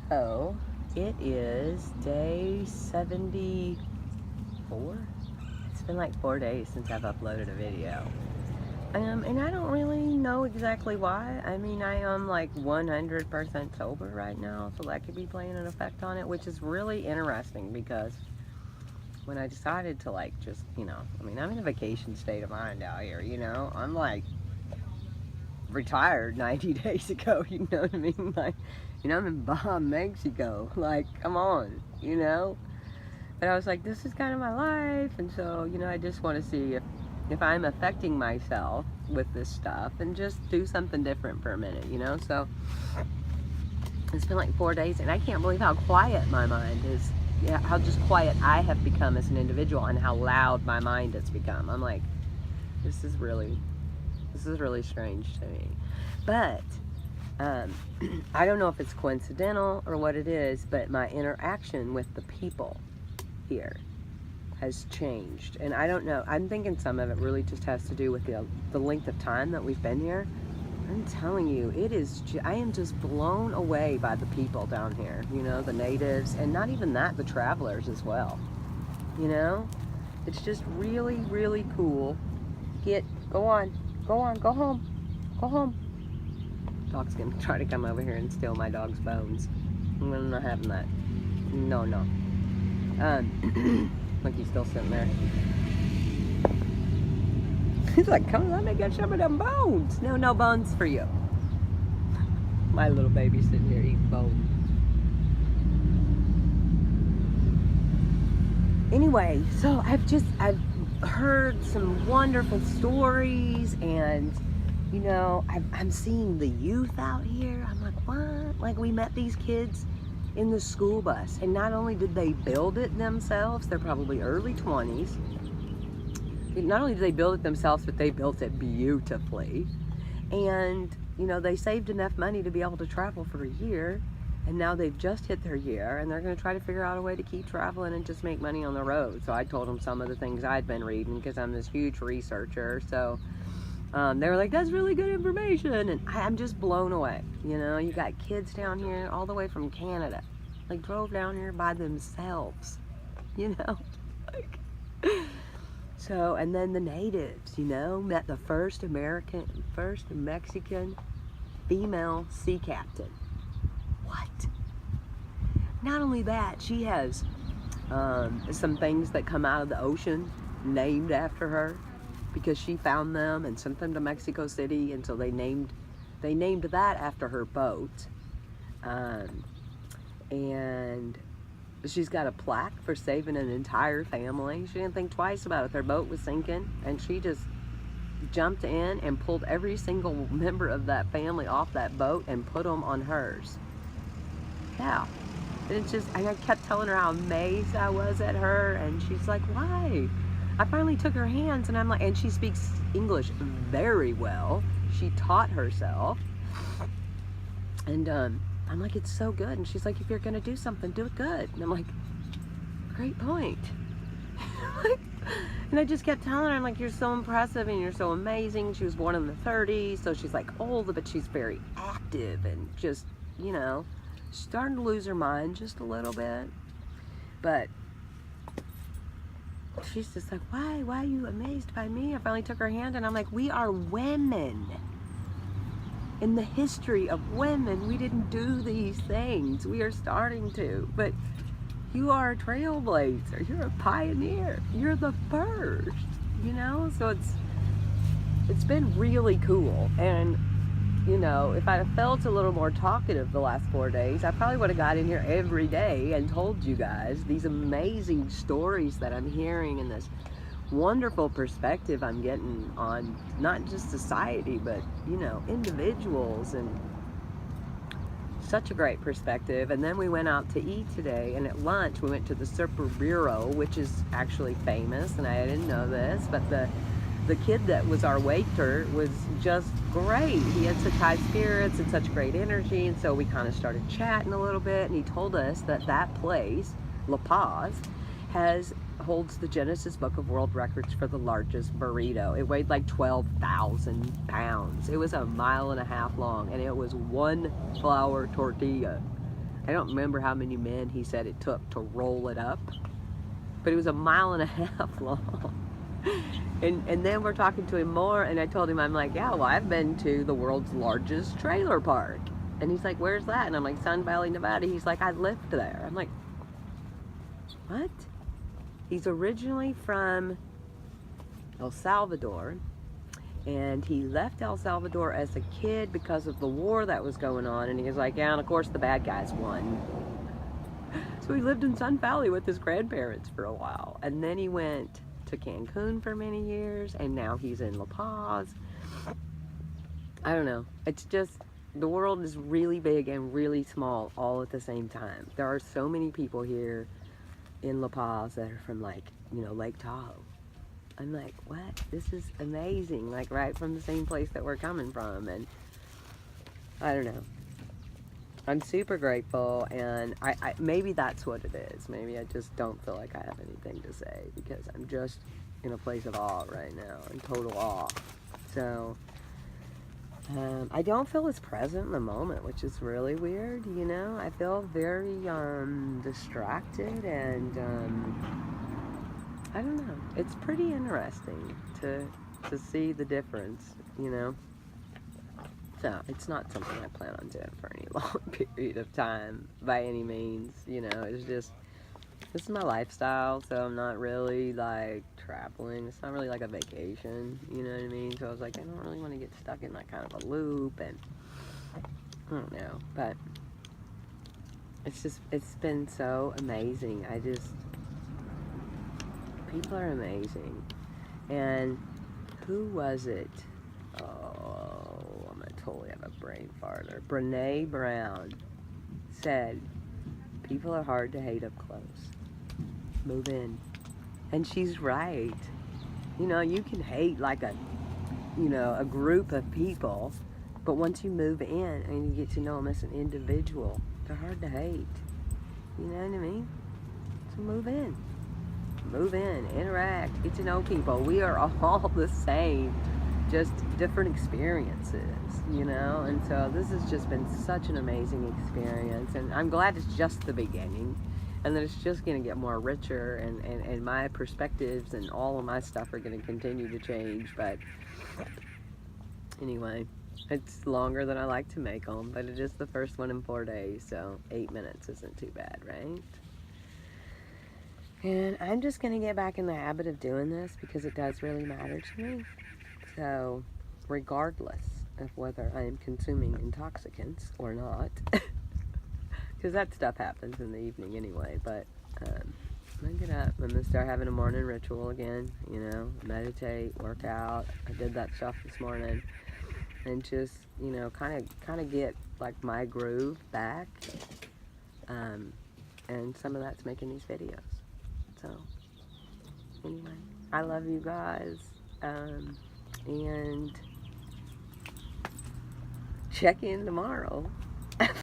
So, it is day 74. It's been like 4 days since I've uploaded a video. And I don't really know exactly why. I mean, I am like 100% sober right now, so that could be playing an effect on it, which is really interesting because when I decided to like just, I mean, I'm in a vacation state of mind out here, I'm like retired 90 days ago, you know what I mean? Like, I'm in Baja, Mexico. Like, come on, But I was like, this is kind of my life, and so, I just want to see if I'm affecting myself with this stuff and just do something different for a minute, So it's been like 4 days, and I can't believe how quiet my mind is, how just quiet I have become as an individual and how loud my mind has become. I'm like, this is really strange to me. But I don't know if it's coincidental or what it is, but my interaction with the people here has changed. And I don't know, I'm thinking some of it really just has to do with the length of time that we've been here. I'm telling you, I am just blown away by the people down here, the natives, and not even that, the travelers as well. It's just really, really cool. Go on, go home. Dog's gonna try to come over here and steal my dog's bones. I'm not having that. No. Look, he's still sitting there. He's like, come on, let me get some of them bones. No bones for you. My little baby's sitting here eating bones. Anyway, so I've heard some wonderful stories, and I'm seeing the youth out here. I'm like, what? Like, we met these kids in the school bus, and not only did they build it themselves, they're probably early 20s. Not only did they build it themselves, but they built it beautifully. And, they saved enough money to be able to travel for a year, and now they've just hit their year, and they're going to try to figure out a way to keep traveling and just make money on the road. So I told them some of the things I'd been reading, because I'm this huge researcher. So they were like, that's really good information, and I'm just blown away. You got kids down here all the way from Canada, like drove down here by themselves, like, so, and then the natives, met the first Mexican female sea captain. What? Not only that, she has some things that come out of the ocean named after her, because she found them and sent them to Mexico City, and so they named that after her boat. And she's got a plaque for saving an entire family. She didn't think twice about it. Their boat was sinking, and she just jumped in and pulled every single member of that family off that boat and put them on hers. Yeah. And I kept telling her how amazed I was at her, and she's like, why? I finally took her hands, and I'm like, and she speaks English very well. She taught herself. And I'm like, it's so good. And she's like, if you're going to do something, do it good. And I'm like, great point. And I just kept telling her, I'm like, you're so impressive and you're so amazing. She was born in the 30s, so she's like old, but she's very active and just, starting to lose her mind just a little bit. But she's just like, why are you amazed by me? I finally took her hand, and I'm like, we are women. In the history of women, we didn't do these things. We are starting to. But you are a trailblazer. You're a pioneer. You're the first, So it's been really cool. And, if I felt a little more talkative the last 4 days, I probably would have got in here every day and told you guys these amazing stories that I'm hearing, and this wonderful perspective I'm getting on not just society, but individuals, and such a great perspective. And then we went out to eat today, and at lunch we went to the Super Bureau, which is actually famous, and I didn't know this, but the kid that was our waiter was just great. He had such high spirits and such great energy, and so we kind of started chatting a little bit, and he told us that place, La Paz, holds the Guinness Book of World Records for the largest burrito. It weighed like 12,000 pounds. It was 1.5 miles long, and it was one flour tortilla. I don't remember how many men he said it took to roll it up, but it was 1.5 miles long. And then we're talking to him more, and I told him, I'm like, yeah, well, I've been to the world's largest trailer park. And he's like, where's that? And I'm like, Sun Valley, Nevada. He's like, I lived there. I'm like, what? He's originally from El Salvador, and he left El Salvador as a kid because of the war that was going on. And he was like, yeah, and of course the bad guys won. So he lived in Sun Valley with his grandparents for a while. And then he went to Cancun for many years, and now he's in La Paz. I don't know. It's just, the world is really big and really small all at the same time. There are so many people here in La Paz that are from, like, you know, Lake Tahoe. I'm like, what? This is amazing. Like, right from the same place that we're coming from. And I don't know. I'm super grateful, and I maybe that's what it is. Maybe I just don't feel like I have anything to say because I'm just in a place of awe right now, in total awe. So I don't feel as present in the moment, which is really weird, you know? I feel very distracted, and I don't know. It's pretty interesting to see the difference, you know? So it's not something I plan on doing for any long period of time by any means, you know. It's just, this is my lifestyle, so I'm not really like traveling. It's not really like a vacation, you know what I mean? So I was like, I don't really want to get stuck in that kind of a loop, and I don't know, but it's just, it's been so amazing. People are amazing. And who was it? Oh, I'm gonna totally have a brain farter. Brene Brown said, people are hard to hate up close. Move in. And she's right. You know, you can hate like a group of people, but once you move in and you get to know them as an individual, they're hard to hate. You know what I mean? So move in. Move in, interact, get to know people. We are all the same, just different experiences, you know? And so this has just been such an amazing experience, and I'm glad it's just the beginning, and that it's just going to get more richer, and my perspectives and all of my stuff are going to continue to change. But anyway, it's longer than I like to make them, but it is the first one in 4 days, so 8 minutes isn't too bad, right? And I'm just going to get back in the habit of doing this because it does really matter to me. So, regardless of whether I am consuming intoxicants or not, because that stuff happens in the evening anyway, but I'm going to get up. I'm going to start having a morning ritual again, you know, meditate, work out. I did that stuff this morning, and just, you know, kind of get like my groove back. And some of that's making these videos. So, anyway, I love you guys, and check in tomorrow.